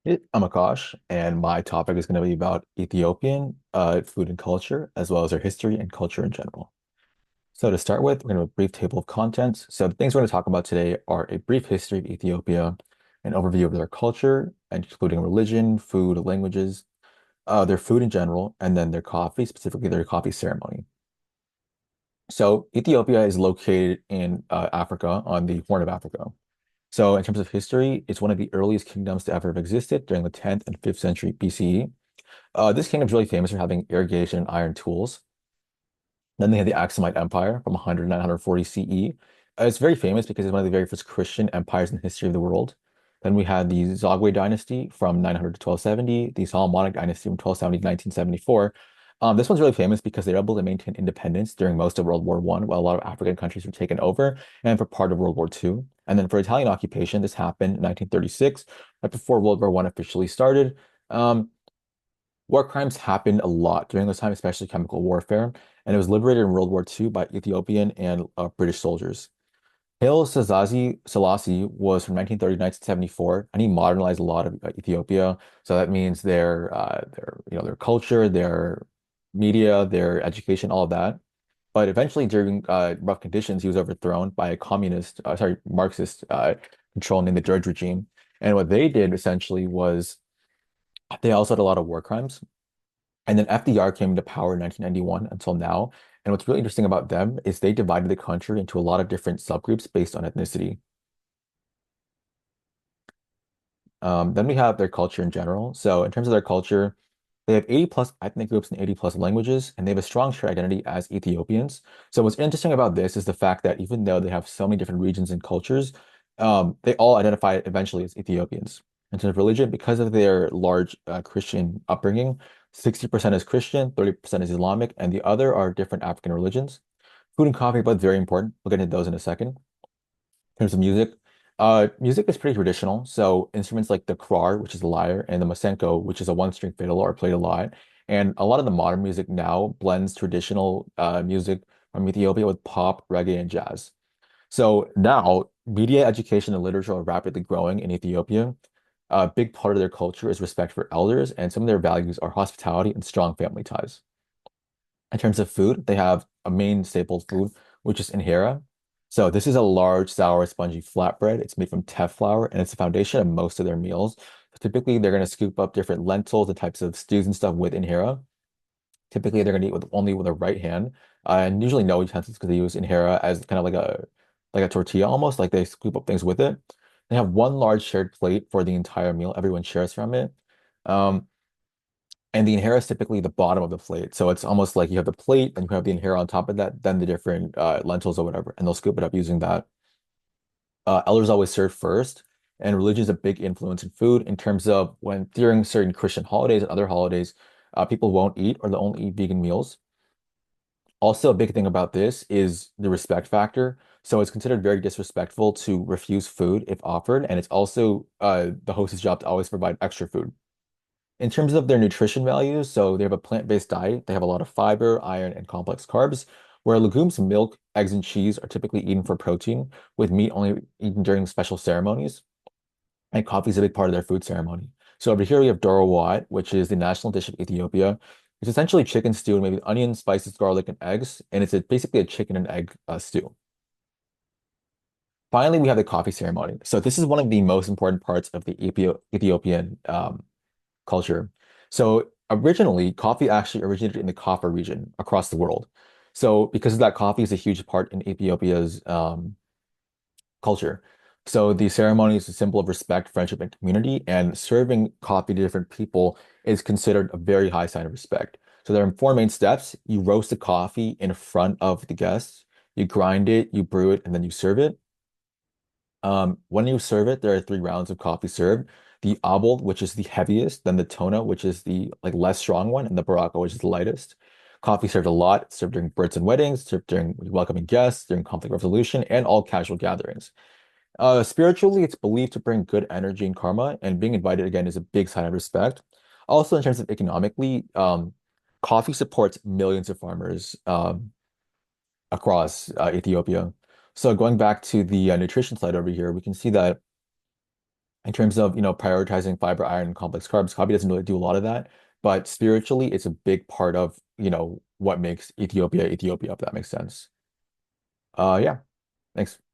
I'm Akash, and my topic is going to be about Ethiopian food and culture, as well as their history and culture in general. So to start with, we're going to have a brief table of contents. So the things we're going to talk about today are a brief history of Ethiopia, an overview of their culture, including religion, food, languages, their food in general, and then their coffee, specifically their coffee ceremony. So Ethiopia is located in Africa, on the Horn of Africa. So in terms of history, it's one of the earliest kingdoms to ever have existed during the 10th and 5th century BCE. This kingdom is really famous for having irrigation and iron tools. Then they had the Aksumite Empire from 100 to 940 CE. It's very famous because it's one of the very first Christian empires in the history of the world. Then we had the Zagwe dynasty from 900 to 1270, the Solomonic dynasty from 1270 to 1974. This one's really famous because they were able to maintain independence during most of World War One, while a lot of African countries were taken over, and for part of World War Two. And then for Italian occupation, this happened in 1936, right before World War One officially started. Um, War crimes happened a lot during this time, especially chemical warfare, and it was liberated in World War II by Ethiopian and British soldiers. Selassie was from 1930 to 1974, and he modernized a lot of Ethiopia. So that means their culture, their media, their education, all of that. But eventually, during rough conditions, he was overthrown by a Marxist control named the Derg regime. And what they did essentially was they also had a lot of war crimes. And then FDR came into power in 1991 until now. And what's really interesting about them is they divided the country into a lot of different subgroups based on ethnicity. Then we have their culture in general. So in terms of their culture, they have 80 plus ethnic groups and 80 plus languages, and they have a strong shared identity as Ethiopians. So what's interesting about this is the fact that even though they have so many different regions and cultures, they all identify eventually as Ethiopians. In terms of religion, because of their large Christian upbringing, 60% is Christian, 30% is Islamic, and the other are different African religions. Food and coffee are both very important. We'll get into those in a second. In terms of music, music is pretty traditional. So instruments like the krar, which is the lyre, and the masenko, which is a one-string fiddle, are played a lot. And a lot of the modern music now blends traditional music from Ethiopia with pop, reggae, and jazz. So now media education and literature are rapidly growing in Ethiopia. A big part of their culture is respect for elders, and some of their values are hospitality and strong family ties. In terms of food, they have a main staple food, which is injera. So this is a large, sour, spongy flatbread. It's made from teff flour, and it's the foundation of most of their meals. So typically, they're going to scoop up different lentils and types of stews and stuff with injera. Typically, they're going to eat with only with their right hand, and usually no utensils because they use injera as kind of like a tortilla almost, like they scoop up things with it. They have one large shared plate for the entire meal. Everyone shares from it. Um, and the injera is typically the bottom of the plate. So it's almost like you have the plate and you have the injera on top of that, then the different lentils or whatever, and they'll scoop it up using that. Elders always serve first, and religion is a big influence in food in terms of when during certain Christian holidays and other holidays, people won't eat or they'll only eat vegan meals. Also, a big thing about this is the respect factor. So it's considered very disrespectful to refuse food if offered, and it's also the host's job to always provide extra food. In terms of their nutrition values, so they have a plant-based diet. They have a lot of fiber, iron, and complex carbs, where legumes, milk, eggs, and cheese are typically eaten for protein, with meat only eaten during special ceremonies. And coffee is a big part of their food ceremony. So over here we have doro wat, which is the national dish of Ethiopia. It's essentially chicken stew, maybe onions, spices, garlic, and eggs, and it's basically a chicken and egg stew. Finally, we have the coffee ceremony. So this is one of the most important parts of the Ethiopian culture. So originally, coffee actually originated in the Kaffa region across the world. So because of that, coffee is a huge part in Ethiopia's culture. So the ceremony is a symbol of respect, friendship, and community, and serving coffee to different people is considered a very high sign of respect. So there are four main steps. You roast the coffee in front of the guests, you grind it, you brew it, and then you serve it. When you serve it, there are three rounds of coffee served. The abol, which is the heaviest, then the tona, which is the like less strong one, and the baraka, which is the lightest. Coffee served a lot, it's served during births and weddings, served during welcoming guests, during conflict resolution, and all casual gatherings. Spiritually, it's believed to bring good energy and karma, and being invited again is a big sign of respect. Also, in terms of economically, coffee supports millions of farmers across Ethiopia. So going back to the nutrition slide over here, we can see that in terms of, prioritizing fiber, iron, and complex carbs, coffee doesn't really do a lot of that. But spiritually, it's a big part of, what makes Ethiopia Ethiopia, if that makes sense. Yeah, thanks.